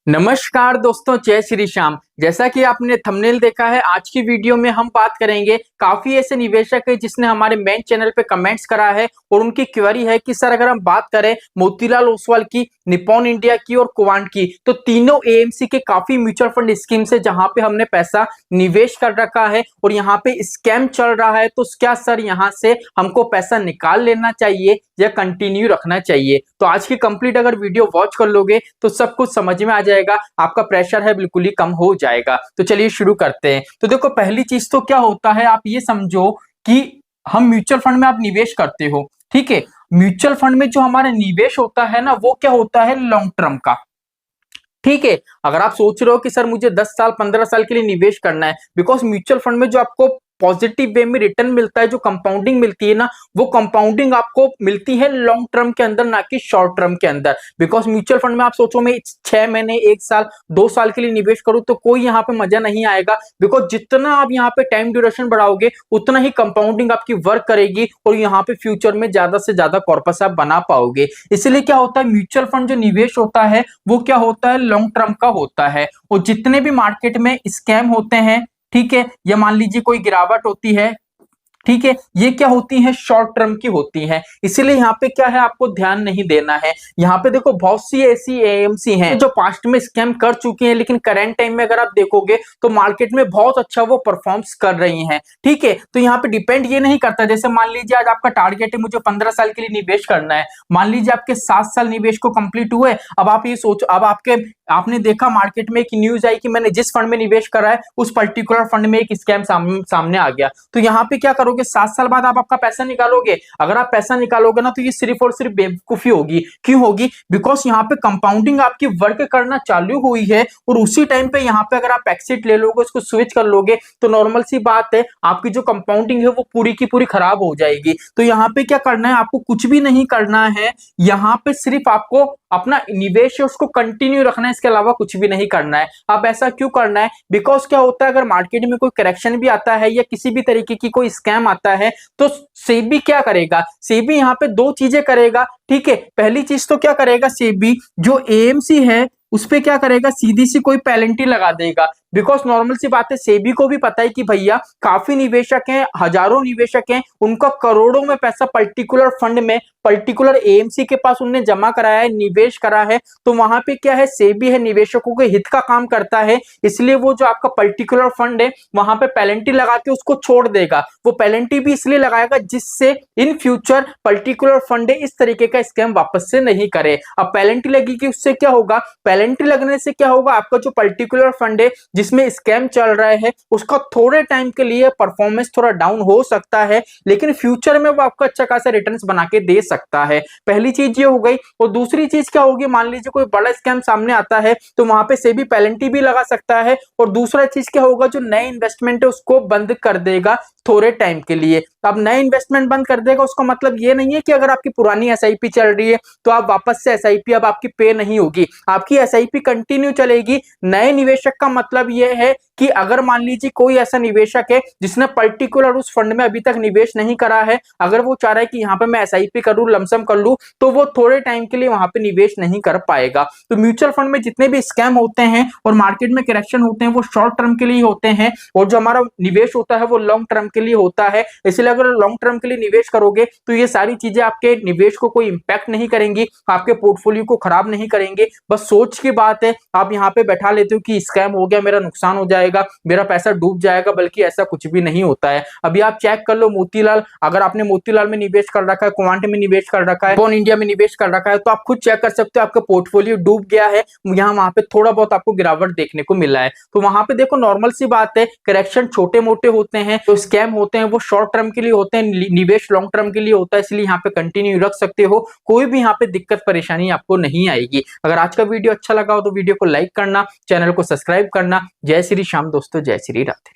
नमस्कार दोस्तों, जय श्री श्याम। जैसा कि आपने थंबनेल देखा है, आज की वीडियो में हम बात करेंगे काफी ऐसे निवेशक है जिसने हमारे मेन चैनल पे कमेंट्स करा है और उनकी क्वेरी है कि सर अगर हम बात करें मोतीलाल ओसवाल की, निप्पॉन इंडिया की और क्वांट की, तो तीनों एएमसी के काफी म्यूचुअल फंड स्कीम से जहां पे हमने पैसा निवेश कर रखा है और यहाँ पे स्कैम चल रहा है, तो क्या सर यहाँ से हमको पैसा निकाल लेना चाहिए या कंटिन्यू रखना चाहिए? तो आज की कंप्लीट अगर वीडियो वॉच कर लोगे तो सब कुछ समझ में आ जाएगा, आपका प्रेशर है बिल्कुल ही कम हो जाएगा। तो चलिए शुरू करते हैं। तो देखो, पहली चीज तो क्या होता है, आप ये समझो कि हम म्यूचुअल फंड में आप निवेश करते हो, ठीक है। म्यूचुअल फंड में जो हमारा निवेश होता है ना, वो क्या होता है, लॉन्ग टर्म का, ठीक है। अगर आप सोच रहे हो कि सर मुझे 10 साल 15 साल के लिए निवेश करना है, बिकॉज म्यूचुअल फंड में जो आपको पॉजिटिव वे में रिटर्न मिलता है, जो कंपाउंडिंग मिलती है ना, वो कंपाउंडिंग आपको मिलती है लॉन्ग टर्म के अंदर, ना कि शॉर्ट टर्म के अंदर। बिकॉज म्यूचुअल फंड में आप सोचो मैं 6 महीने, 1 साल, 2 साल के लिए निवेश करूं तो कोई यहाँ पे मजा नहीं आएगा। बिकॉज जितना आप यहाँ पे टाइम ड्यूरेशन बढ़ाओगे उतना ही कंपाउंडिंग आपकी वर्क करेगी और यहाँ पे फ्यूचर में ज्यादा से ज्यादा कॉर्पस आप बना पाओगे। इसलिए क्या होता है, म्यूचुअल फंड जो निवेश होता है वो क्या होता है, लॉन्ग टर्म का होता है। और जितने भी मार्केट में स्कैम होते हैं, ठीक है, या मान लीजिए कोई गिरावट होती है, ठीक है, ये क्या होती है, शॉर्ट टर्म की होती है। इसीलिए यहाँ पे क्या है, आपको ध्यान नहीं देना है। यहाँ पे देखो बहुत सी ऐसी एएमसी हैं जो पास्ट में स्कैम कर चुकी हैं, लेकिन करंट टाइम में अगर आप देखोगे तो मार्केट में बहुत अच्छा वो परफॉर्म्स कर रही हैं, ठीक है। तो यहाँ पे डिपेंड ये नहीं करता, जैसे मान लीजिए आज आपका टारगेट है मुझे 15 साल के लिए निवेश करना है, मान लीजिए आपके 7 साल निवेश को कंप्लीट हुए। अब आप ये सोचो, अब आपने देखा मार्केट में एक न्यूज आई कि मैंने जिस फंड में निवेश करा है उस पर्टिकुलर फंड में एक स्कैम सामने आ गया। तो यहाँ पे क्या करोगे, 7 साल बाद आप आपका पैसा निकालोगे। अगर आप पैसा निकालोगे ना, तो ये सिर्फ और सिर्फ बेवकूफी होगी। क्यों होगी? बिकॉज यहाँ पे कंपाउंडिंग आपकी वर्क करना चालू हुई है और उसी टाइम पे यहाँ पे अगर आप एक्सिट ले लोगे, उसको स्विच कर लोगे, तो नॉर्मल सी बात है, आपकी जो कंपाउंडिंग है वो पूरी की पूरी खराब हो जाएगी। तो यहाँ पे क्या करना है, आपको कुछ भी नहीं करना है। यहाँ पे सिर्फ आपको अपना निवेश है उसको कंटिन्यू रखना है, इसके अलावा कुछ भी नहीं करना है। अब ऐसा क्यों करना है? बिकॉज क्या होता है, अगर मार्केट में कोई करेक्शन भी आता है या किसी भी तरीके की कोई स्कैम आता है, तो सेबी क्या करेगा, सेबी यहाँ पे 2 चीजें करेगा, ठीक है। पहली चीज तो क्या करेगा, सेबी जो एएमसी है उस पे क्या करेगा, सीधी सी कोई पेनल्टी लगा देगा। बिकॉज नॉर्मल सी बात है, सेबी को भी पता है कि भैया काफी निवेशक हैं, हजारों निवेशक हैं, उनका करोड़ों में पैसा पर्टिकुलर फंड में, पर्टिकुलर एएमसी के पास उनने जमा कराया है, निवेश करा है। तो वहां पे क्या है, सेबी है निवेशकों के हित का काम करता है, इसलिए वो जो आपका पर्टिकुलर फंड है वहां पे पेनल्टी लगा के उसको छोड़ देगा। वो पेनल्टी भी इसलिए लगाएगा जिससे इन फ्यूचर पर्टिकुलर फंड इस तरीके का स्कैम वापस से नहीं करे। अब पेनल्टी लगेगी, उससे क्या होगा, पेनल्टी लगने से क्या होगा, आपका जो पर्टिकुलर फंड है जिसमें स्कैम चल रहा है उसका थोड़े टाइम के लिए परफॉर्मेंस थोड़ा डाउन हो सकता है, लेकिन फ्यूचर में वो आपको अच्छा खासा रिटर्न्स बना के दे सकता है। पहली चीज ये हो गई। और दूसरी चीज क्या होगी, मान लीजिए कोई बड़ा स्कैम सामने आता है तो वहां पे सेबी पेनल्टी भी लगा सकता है। और दूसरा चीज क्या होगा, जो नए इन्वेस्टमेंट है उसको बंद कर देगा थोड़े टाइम के लिए। अब नए इन्वेस्टमेंट बंद कर देगा, उसका मतलब ये नहीं है कि अगर आपकी पुरानी एसआईपी चल रही है तो आप वापस से एसआईपी अब आपकी पे नहीं होगी, आपकी एसआईपी कंटिन्यू चलेगी। नए निवेशक का मतलब यह है कि अगर मान लीजिए कोई ऐसा निवेशक है जिसने पर्टिकुलर उस फंड में अभी तक निवेश नहीं करा है, अगर वो चाह रहा है कि यहाँ पे मैं एसआईपी करूं, लमसम कर लूं, तो वो थोड़े टाइम के लिए वहां पे निवेश नहीं कर पाएगा। तो म्यूचुअल फंड में जितने भी स्कैम होते हैं और मार्केट में करेक्शन होते हैं वो शॉर्ट टर्म के लिए होते हैं, और जो हमारा निवेश होता है वो लॉन्ग टर्म के लिए होता है। इसलिए अगर लॉन्ग टर्म के लिए निवेश करोगे तो ये सारी चीजें आपके निवेश को कोई इंपैक्ट नहीं करेंगी, आपके पोर्टफोलियो को खराब नहीं करेंगे। बस सोच की बात है, आप यहाँ पे बैठा लेते हो कि स्कैम हो गया, मेरा नुकसान हो जाएगा, मेरा पैसा डूब जाएगा, बल्कि ऐसा कुछ भी नहीं होता है। अभी आप चेक कर लो मोतीलाल, अगर आपने मोतीलाल में निवेश कर रखा है, क्वांट में निवेश कर रखा है, निप्पॉन इंडिया में निवेश कर रखा है, तो आप खुद चेक कर सकते हो आपका पोर्टफोलियो डूब गया है, यहाँ वहां पे थोड़ा बहुत आपको गिरावट देखने को मिला है। तो वहां पे देखो नॉर्मल सी बात है, करेक्शन छोटे मोटे होते हैं, तो स्कैम होते हैं वो शॉर्ट टर्म के लिए होते हैं, निवेश लॉन्ग टर्म के लिए होता है, इसलिए यहाँ पे कंटिन्यू रख सकते हो, कोई भी यहाँ पे दिक्कत परेशानी आपको नहीं आएगी। अगर आज का वीडियो अच्छा लगा हो तो वीडियो को लाइक करना, चैनल को सब्सक्राइब करना। जय श्री श्याम दोस्तों, जय श्री राधे।